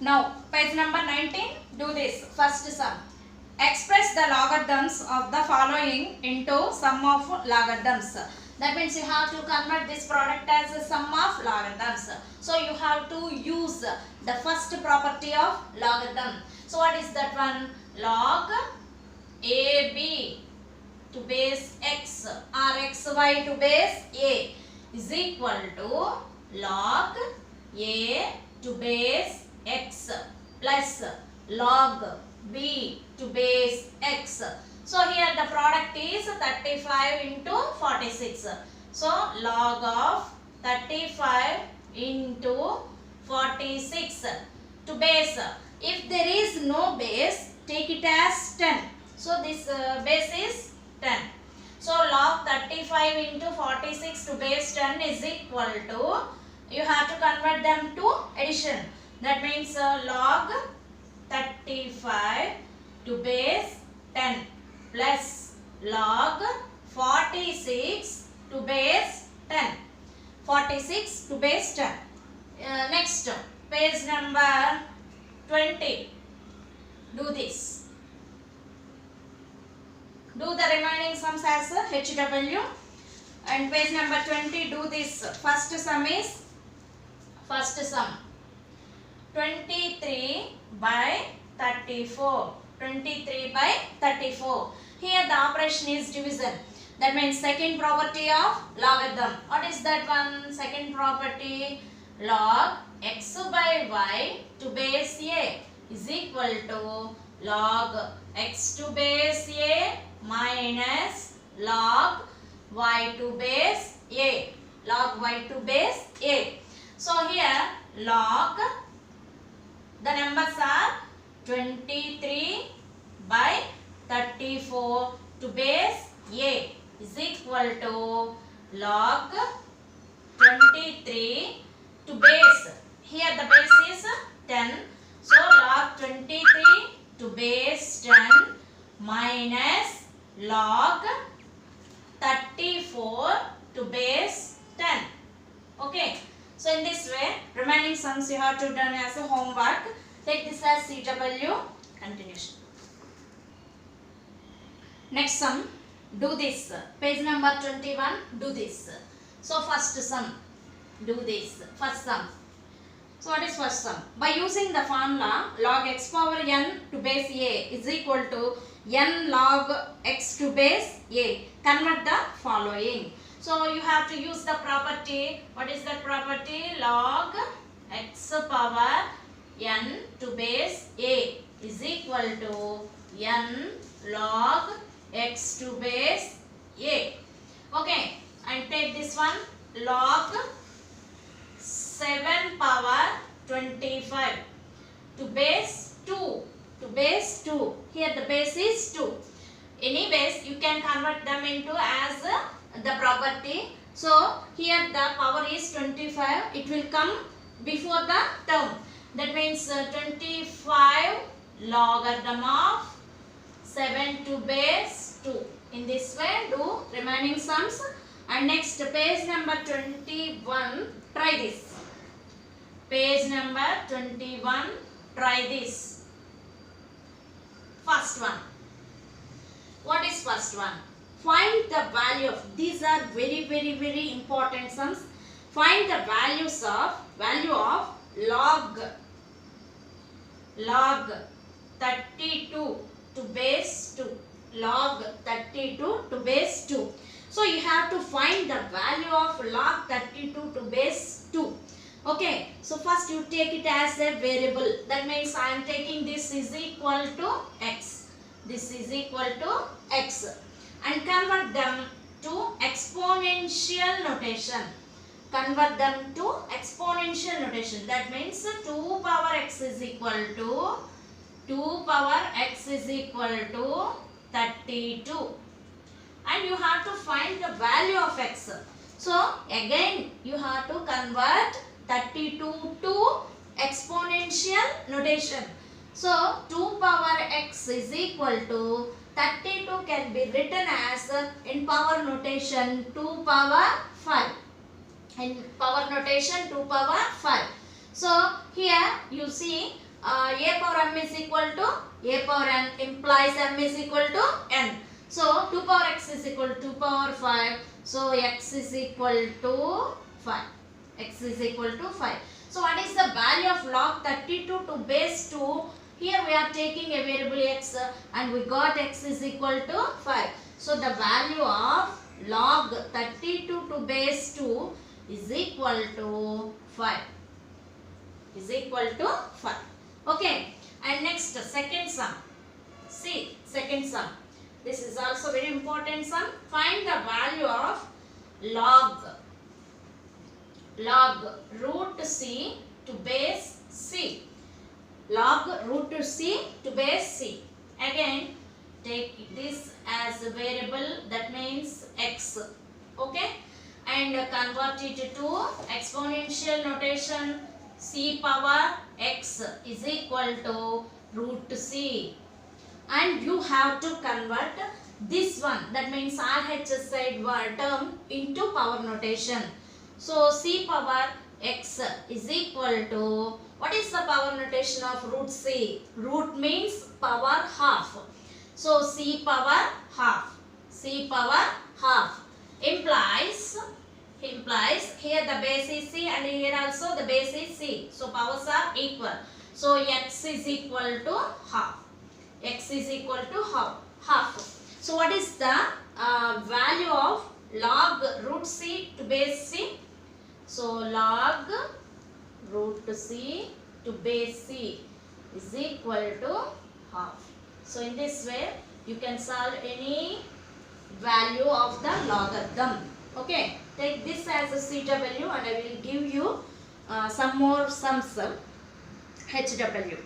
Now page number 19, do this first sum. Express the logarithms of the following into sum of logarithms. That means you have to convert this product as a sum of logarithms. So you have to use the first property of logarithm. So what is that one? Log AB to base x or xy to base a is equal to log a to base x plus log b to base x. So here the product is 35 into 46. So log of 35 into 46 to base. If there is no base, take it as 10. So this base is 10. So log 35 into 46 to base 10 is equal to, you have to convert them to addition. That means log 35 to base 10 plus log 46 to base 10. 46 to base 10. Next, page number 20. Do this. Do the remaining sums as HW. And page number 20, do this. First sum is, first sum 23 by 34. 23 by 34. Here the operation is division. That means second property of logarithm. What is that one? Second property, log x by y to base a is equal to log x to base a minus log y to base a. Log y to base a. So here log, the numbers are 23 by 34 to base a is equal to log 23 to base. Here the base is 10. So log 23 to base 10 minus log 34 to base 10. Okay. So in this way, remaining sums you have to done as a homework. Take this as CW. Continuation. Next sum, do this. Page number 21, do this. So first sum, do this. First sum. So what is first sum? By using the formula log x power n to base a is equal to n log x to base a. Convert the following. So you have to use the property. What is that property? Log x power n to base a is equal to n log x to base a. Okay. And take this one, log 7 power 25 to base 2. To base 2. Here the base is 2. Any base you can convert them into as the property. So here the power is 25. It will come before the term. That means 25 logarithm of 7 to base 2. In this way do remaining sums. And next page number 21, try this. Page number 21, try this. First one. What is first one? Find the value of, these are very important sums. Find the value of log 32 to base 2. Log 32 to base 2. So you have to find the value of log 32 to base 2. Okay, so first you take it as a variable. That means I am taking this is equal to x. This is equal to x. And convert them to exponential notation. Convert them to exponential notation. That means 2 power x is equal to 32. And you have to find the value of x. So again you have to convert 32 to exponential notation. So 2 power x is equal to 32 can be written as in power notation 2 power 5. In power notation 2 power 5. So here you see a power m is equal to a power n implies m is equal to n. So 2 power x is equal to 2 power 5. So x is equal to 5. X is equal to 5. So what is the value of log 32 to base 2? Here we are taking a variable x and we got x is equal to 5. So the value of log 32 to base 2 is equal to 5. Is equal to 5. Okay. And next second sum. See second sum. This is also very important sum. Find the value of log root c to base c. Log root c to base c. Again take this as a variable, that means x. Okay, and convert it to exponential notation. C power x is equal to root c, and you have to convert this one, that means RHS side term, into power notation. So c power x is equal to, what is the power notation of root c? Root means power half. So c power half. C power half implies here the base is c and here also the base is c. So powers are equal. So x is equal to half. X is equal to half. So what is the value of log root c to base c? So log root c to base c is equal to half. So in this way you can solve any value of the logarithm. Okay, take this as a CW and I will give you some more sums HW.